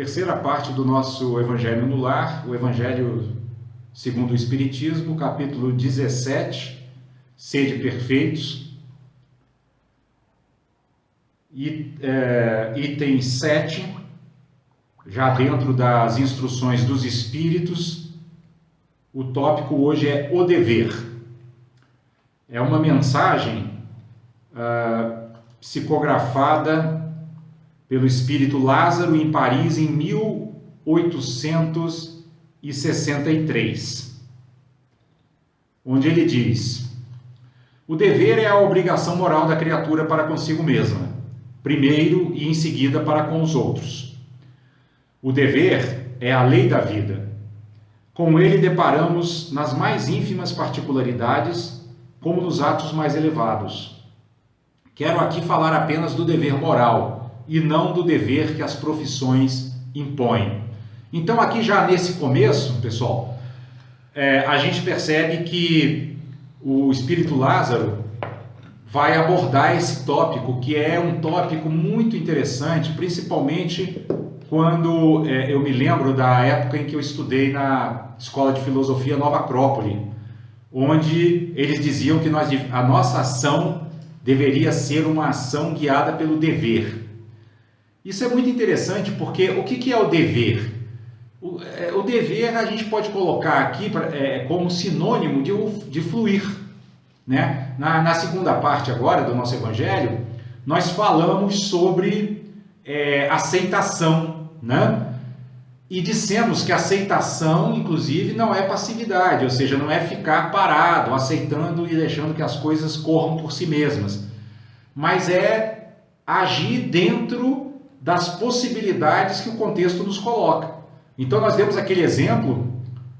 Terceira parte do nosso Evangelho no Lar, o Evangelho segundo o Espiritismo, capítulo 17, Sede Perfeitos, item 7, já dentro das instruções dos Espíritos. O tópico hoje é o dever. É uma mensagem psicografada pelo Espírito Lázaro em Paris em 1863, onde ele diz: o dever é a obrigação moral da criatura para consigo mesma, primeiro e em seguida para com os outros. O dever é a lei da vida. Com ele deparamos nas mais ínfimas particularidades, como nos atos mais elevados. Quero aqui falar apenas do dever moral, e não do dever que as profissões impõem. Então aqui já nesse começo, pessoal, a gente percebe que o Espírito Lázaro vai abordar esse tópico, que é um tópico muito interessante, principalmente quando eu me lembro da época em que eu estudei na Escola de Filosofia Nova Acrópole, onde eles diziam que a nossa ação deveria ser uma ação guiada pelo dever. Isso é muito interessante porque o que é o dever? O dever a gente pode colocar aqui como sinônimo de fluir, né? Na segunda parte agora do nosso Evangelho, nós falamos sobre aceitação, né? E dissemos que aceitação, inclusive, não é passividade, ou seja, não é ficar parado, aceitando e deixando que as coisas corram por si mesmas, mas é agir dentro das possibilidades que o contexto nos coloca. Então nós temos aquele exemplo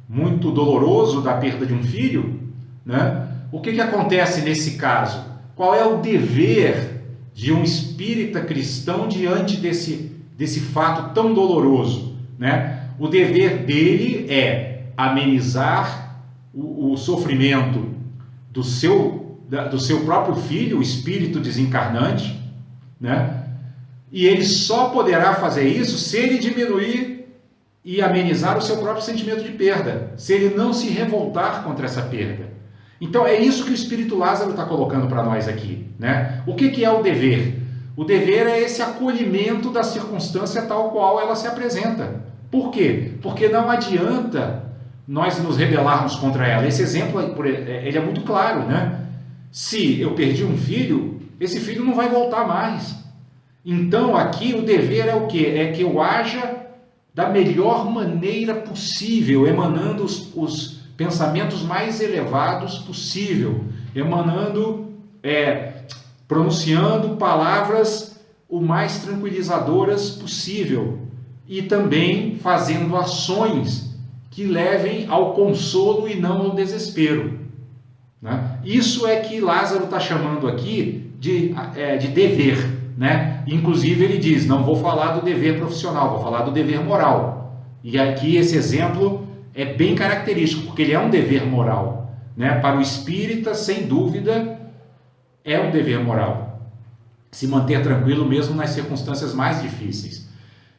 muito doloroso da perda de um filho, né? O que acontece nesse caso? Qual é o dever de um espírita cristão diante desse fato tão doloroso, né? O dever dele é amenizar o sofrimento do seu próprio filho, o espírito desencarnante, né? E ele só poderá fazer isso se ele diminuir e amenizar o seu próprio sentimento de perda, se ele não se revoltar contra essa perda. Então é isso que o Espírito Lázaro está colocando para nós aqui, né? O que é o dever? O dever é esse acolhimento da circunstância tal qual ela se apresenta. Por quê? Porque não adianta nós nos rebelarmos contra ela. Esse exemplo ele é muito claro, né? Se eu perdi um filho, esse filho não vai voltar mais. Então aqui o dever é o quê? É que eu haja da melhor maneira possível, emanando os pensamentos mais elevados possível, pronunciando palavras o mais tranquilizadoras possível e também fazendo ações que levem ao consolo e não ao desespero, né? Isso é que Lázaro está chamando aqui de dever, né? Inclusive ele diz, não vou falar do dever profissional, vou falar do dever moral. E aqui esse exemplo é bem característico, porque ele é um dever moral, né? Para o espírita, sem dúvida, é um dever moral se manter tranquilo mesmo nas circunstâncias mais difíceis.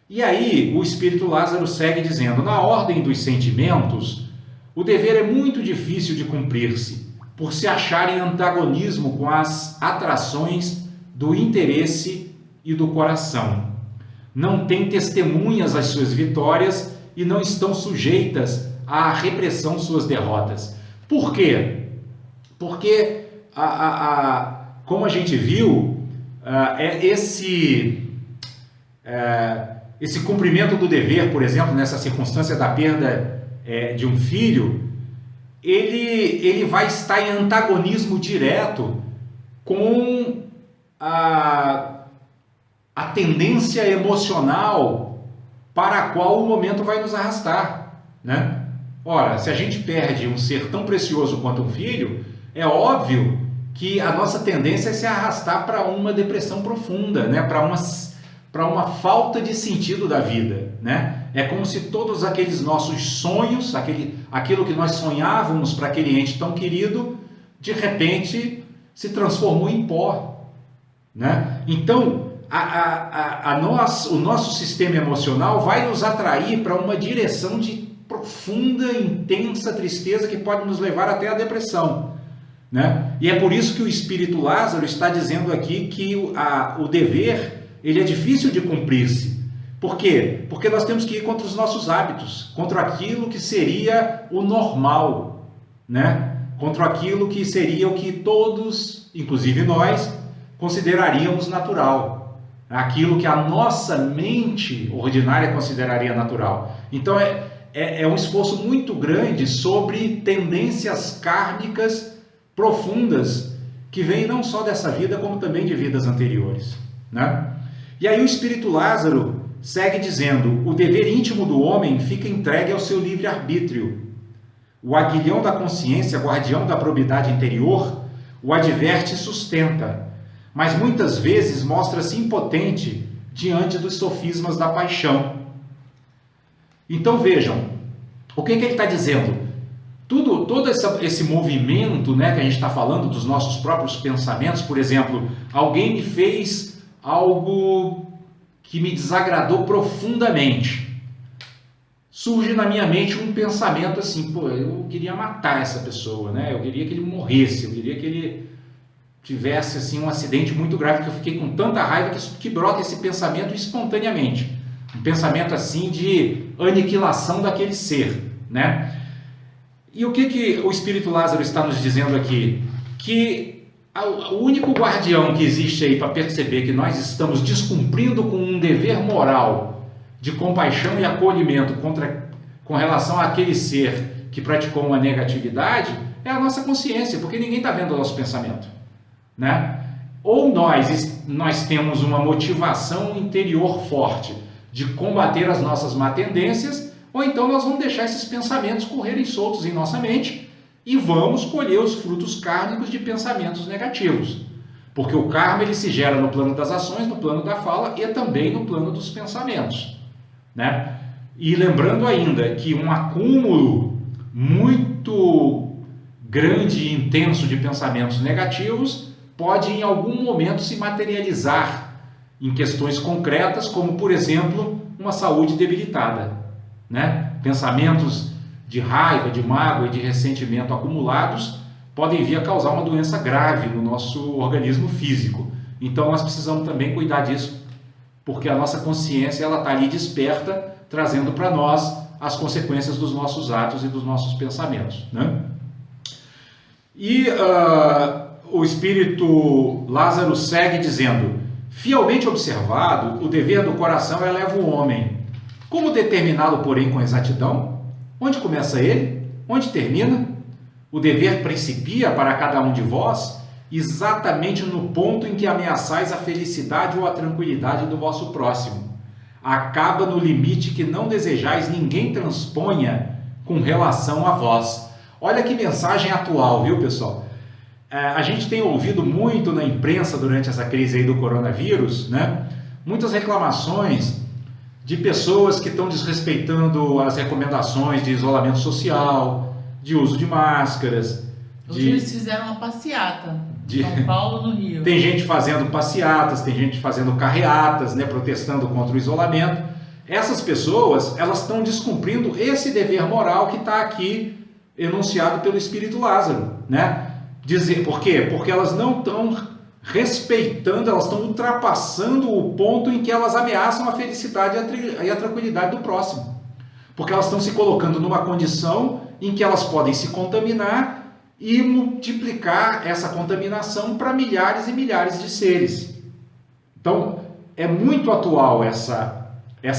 E aí o Espírito Lázaro segue dizendo: na ordem dos sentimentos, o dever é muito difícil de cumprir-se, por se achar em antagonismo com as atrações do interesse e do coração. Não têm testemunhas as suas vitórias e não estão sujeitas à repressão suas derrotas. Por quê? Porque, como a gente viu, esse cumprimento do dever, por exemplo, nessa circunstância da perda de um filho, ele vai estar em antagonismo direto com a tendência emocional para a qual o momento vai nos arrastar, né? Ora, se a gente perde um ser tão precioso quanto um filho, é óbvio que a nossa tendência é se arrastar para uma depressão profunda, né? Para uma falta de sentido da vida, né? É como se todos aqueles nossos sonhos, aquilo que nós sonhávamos para aquele ente tão querido, de repente se transformou em pó, né? Então, o nosso sistema emocional vai nos atrair para uma direção de profunda, intensa tristeza que pode nos levar até a depressão, né? E é por isso que o Espírito Lázaro está dizendo aqui que o dever, ele é difícil de cumprir-se. Por quê? Porque nós temos que ir contra os nossos hábitos, contra aquilo que seria o normal, né? Contra aquilo que seria o que todos, inclusive nós, consideraríamos natural, aquilo que a nossa mente ordinária consideraria natural. Então é um esforço muito grande sobre tendências kármicas profundas que vêm não só dessa vida, como também de vidas anteriores, né? E aí o Espírito Lázaro segue dizendo: o dever íntimo do homem fica entregue ao seu livre-arbítrio. O aguilhão da consciência, guardião da probidade interior, o adverte e sustenta, mas muitas vezes mostra-se impotente diante dos sofismas da paixão. Então vejam, o que ele está dizendo? Todo esse movimento, né, que a gente está falando dos nossos próprios pensamentos, por exemplo, alguém me fez algo que me desagradou profundamente. Surge na minha mente um pensamento assim: pô, eu queria matar essa pessoa, né? Eu queria que ele morresse, eu queria que ele tivesse assim um acidente muito grave, que eu fiquei com tanta raiva que brota esse pensamento espontaneamente. Um pensamento assim de aniquilação daquele ser, né? E o que o Espírito Lázaro está nos dizendo aqui? Que o único guardião que existe aí para perceber que nós estamos descumprindo com um dever moral de compaixão e acolhimento com relação àquele ser que praticou uma negatividade é a nossa consciência, porque ninguém está vendo o nosso pensamento, né? Ou nós temos uma motivação interior forte de combater as nossas má tendências, ou então nós vamos deixar esses pensamentos correrem soltos em nossa mente e vamos colher os frutos kármicos de pensamentos negativos. Porque o karma ele se gera no plano das ações, no plano da fala e também no plano dos pensamentos, né? E lembrando ainda que um acúmulo muito grande e intenso de pensamentos negativos pode em algum momento se materializar em questões concretas, como por exemplo uma saúde debilitada, né? Pensamentos de raiva, de mágoa e de ressentimento acumulados podem vir a causar uma doença grave no nosso organismo físico. Então nós precisamos também cuidar disso, porque a nossa consciência ela está ali desperta, trazendo para nós as consequências dos nossos atos e dos nossos pensamentos, né? E o Espírito Lázaro segue dizendo: fielmente observado, o dever do coração eleva o homem. Como determiná-lo, porém, com exatidão? Onde começa ele? Onde termina? O dever principia para cada um de vós exatamente no ponto em que ameaçais a felicidade ou a tranquilidade do vosso próximo. Acaba no limite que não desejais ninguém transponha com relação a vós. Olha que mensagem atual, viu, pessoal? A gente tem ouvido muito na imprensa durante essa crise aí do coronavírus, né? Muitas reclamações de pessoas que estão desrespeitando as recomendações de isolamento social, de uso de máscaras. Hoje eles fizeram uma passeata em São Paulo, no Rio. Tem gente fazendo passeatas, tem gente fazendo carreatas, né, protestando contra o isolamento. Essas pessoas, elas estão descumprindo esse dever moral que está aqui enunciado pelo Espírito Lázaro, né? Por quê? Porque elas não estão respeitando, elas estão ultrapassando o ponto em que elas ameaçam a felicidade e a tranquilidade do próximo. Porque elas estão se colocando numa condição em que elas podem se contaminar e multiplicar essa contaminação para milhares e milhares de seres. Então, é muito atual essa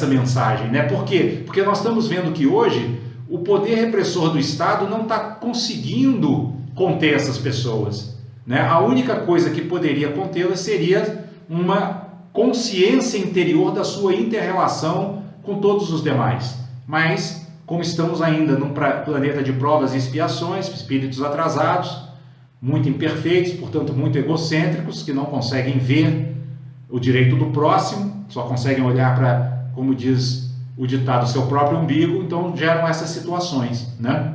mensagem, né? Por quê? Porque nós estamos vendo que hoje o poder repressor do Estado não está conseguindo conter essas pessoas, né? A única coisa que poderia contê-las seria uma consciência interior da sua inter-relação com todos os demais. Mas, como estamos ainda num planeta de provas e expiações, espíritos atrasados, muito imperfeitos, portanto muito egocêntricos, que não conseguem ver o direito do próximo, só conseguem olhar para, como diz o ditado, seu próprio umbigo, então geram essas situações, né?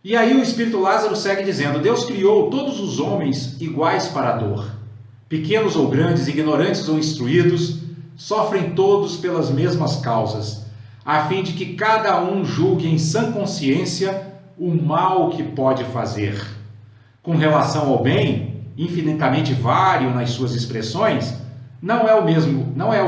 E aí o Espírito Lázaro segue dizendo: Deus criou todos os homens iguais para a dor. Pequenos ou grandes, ignorantes ou instruídos, sofrem todos pelas mesmas causas, a fim de que cada um julgue em sã consciência o mal que pode fazer. Com relação ao bem, infinitamente vário nas suas expressões, não é o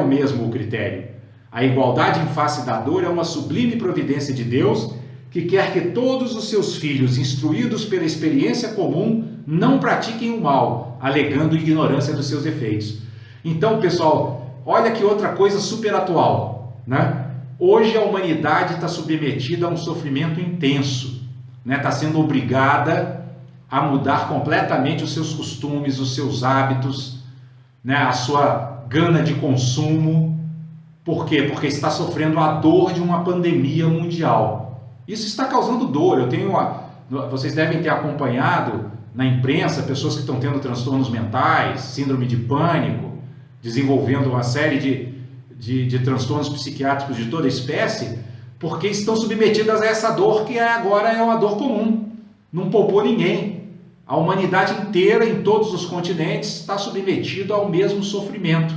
mesmo o critério. A igualdade em face da dor é uma sublime providência de Deus que quer que todos os seus filhos, instruídos pela experiência comum, não pratiquem o mal, alegando ignorância dos seus efeitos. Então, pessoal, olha que outra coisa super atual, né? Hoje a humanidade está submetida a um sofrimento intenso, né? Está sendo obrigada a mudar completamente os seus costumes, os seus hábitos, né? A sua gana de consumo. Por quê? Porque está sofrendo a dor de uma pandemia mundial. Isso está causando dor. Vocês devem ter acompanhado na imprensa pessoas que estão tendo transtornos mentais, síndrome de pânico, desenvolvendo uma série de transtornos psiquiátricos de toda espécie, porque estão submetidas a essa dor que agora é uma dor comum. Não poupou ninguém. A humanidade inteira, em todos os continentes, está submetida ao mesmo sofrimento.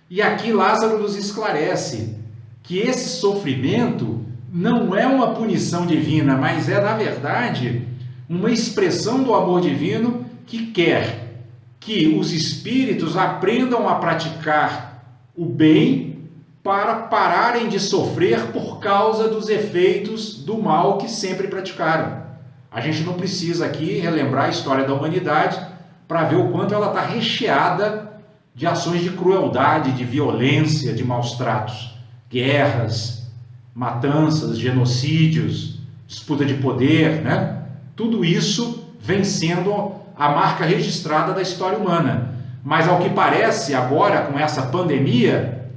E aqui Lázaro nos esclarece que esse sofrimento não é uma punição divina, mas é, na verdade, uma expressão do amor divino que quer que os espíritos aprendam a praticar o bem para pararem de sofrer por causa dos efeitos do mal que sempre praticaram. A gente não precisa aqui relembrar a história da humanidade para ver o quanto ela está recheada de ações de crueldade, de violência, de maus tratos, guerras, matanças, genocídios, disputa de poder, né? Tudo isso vem sendo a marca registrada da história humana. Mas ao que parece agora, com essa pandemia,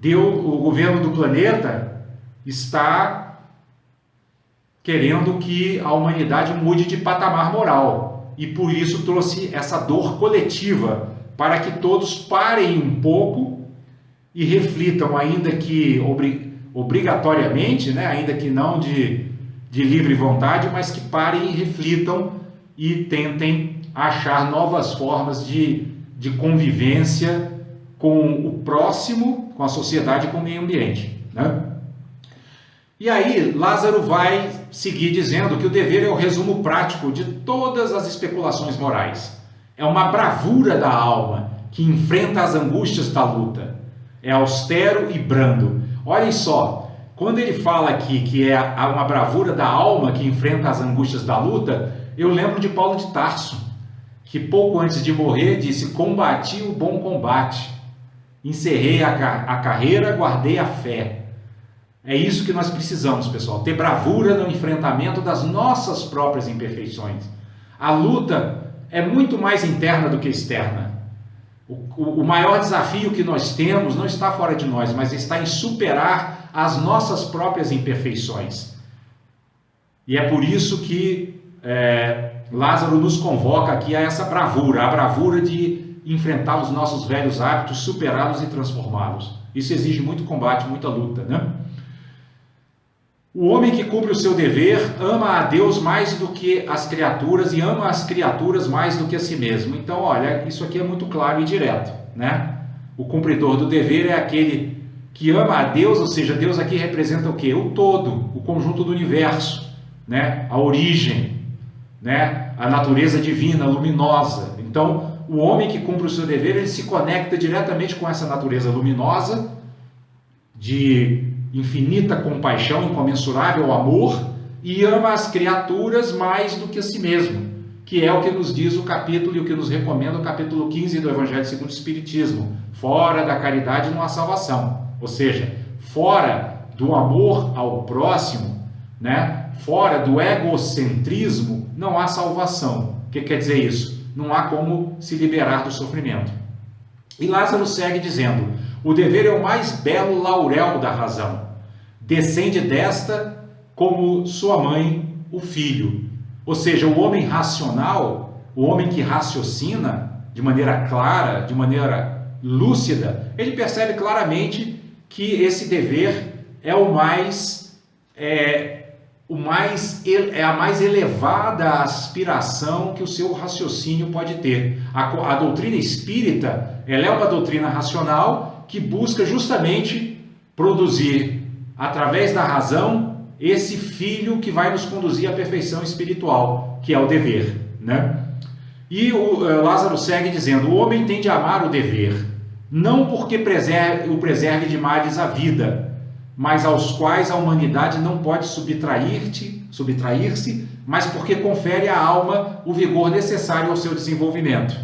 o governo do planeta está querendo que a humanidade mude de patamar moral. E por isso trouxe essa dor coletiva, para que todos parem um pouco e reflitam, ainda que obrigatoriamente, né? Ainda que não de livre vontade, mas que parem e reflitam e tentem achar novas formas de convivência com o próximo, com a sociedade e com o meio ambiente, né? E aí Lázaro vai seguir dizendo que o dever é o resumo prático de todas as especulações morais. É uma bravura da alma que enfrenta as angústias da luta. É austero e brando. Olhem só, quando ele fala aqui que é uma bravura da alma que enfrenta as angústias da luta, eu lembro de Paulo de Tarso, que pouco antes de morrer disse: combati o bom combate, encerrei a carreira, guardei a fé. É isso que nós precisamos, pessoal, ter bravura no enfrentamento das nossas próprias imperfeições. A luta é muito mais interna do que externa. O maior desafio que nós temos não está fora de nós, mas está em superar as nossas próprias imperfeições. E é por isso que Lázaro nos convoca aqui a essa bravura, a bravura de enfrentar os nossos velhos hábitos, superá-los e transformá-los. Isso exige muito combate, muita luta, né? O homem que cumpre o seu dever ama a Deus mais do que as criaturas e ama as criaturas mais do que a si mesmo. Então, olha, isso aqui é muito claro e direto, né? O cumpridor do dever é aquele que ama a Deus, ou seja, Deus aqui representa o quê? O todo, o conjunto do universo, né? A origem, né? A natureza divina, luminosa. Então, o homem que cumpre o seu dever, ele se conecta diretamente com essa natureza luminosa, de infinita compaixão, incomensurável amor, e ama as criaturas mais do que a si mesmo, que é o que nos diz o capítulo e o que nos recomenda o capítulo 15 do Evangelho segundo o Espiritismo. Fora da caridade não há salvação, ou seja, fora do amor ao próximo, né? Fora do egocentrismo não há salvação. O que quer dizer isso? Não há como se liberar do sofrimento. E Lázaro segue dizendo: o dever é o mais belo laurel da razão. Descende desta como sua mãe, o filho. Ou seja, o homem racional, o homem que raciocina de maneira clara, de maneira lúcida, ele percebe claramente que esse dever é o mais é a mais elevada aspiração que o seu raciocínio pode ter. A doutrina espírita, ela é uma doutrina racional que busca justamente produzir, através da razão, esse filho que vai nos conduzir à perfeição espiritual, que é o dever, né? E o Lázaro segue dizendo: o homem tem de amar o dever, não porque o preserve de males a vida, mas aos quais a humanidade não pode subtrair-se, mas porque confere à alma o vigor necessário ao seu desenvolvimento.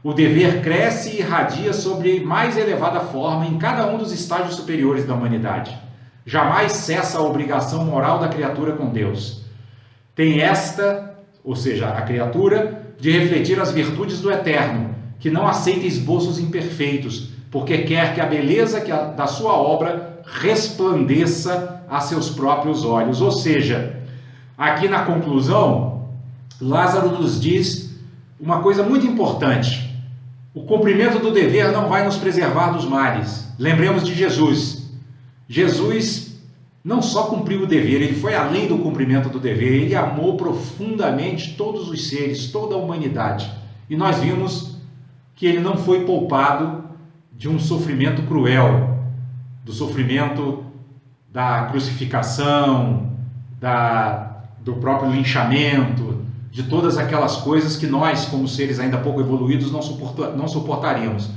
O dever cresce e irradia sobre mais elevada forma em cada um dos estágios superiores da humanidade. Jamais cessa a obrigação moral da criatura com Deus. Tem esta, ou seja, a criatura, de refletir as virtudes do Eterno, que não aceita esboços imperfeitos, porque quer que a beleza da sua obra resplandeça a seus próprios olhos. Ou seja, aqui na conclusão, Lázaro nos diz uma coisa muito importante: o cumprimento do dever não vai nos preservar dos males. Lembremos de Jesus. Jesus não só cumpriu o dever, ele foi além do cumprimento do dever, ele amou profundamente todos os seres, toda a humanidade. E nós vimos que ele não foi poupado de um sofrimento cruel, do sofrimento da crucificação, do próprio linchamento, de todas aquelas coisas que nós, como seres ainda pouco evoluídos, não suportaríamos.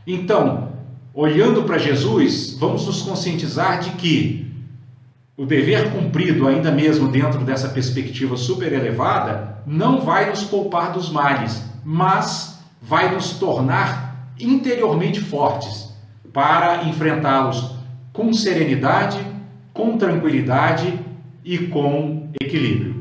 Então, olhando para Jesus, vamos nos conscientizar de que o dever cumprido, ainda mesmo dentro dessa perspectiva super elevada, não vai nos poupar dos males, mas vai nos tornar interiormente fortes para enfrentá-los com serenidade, com tranquilidade e com equilíbrio.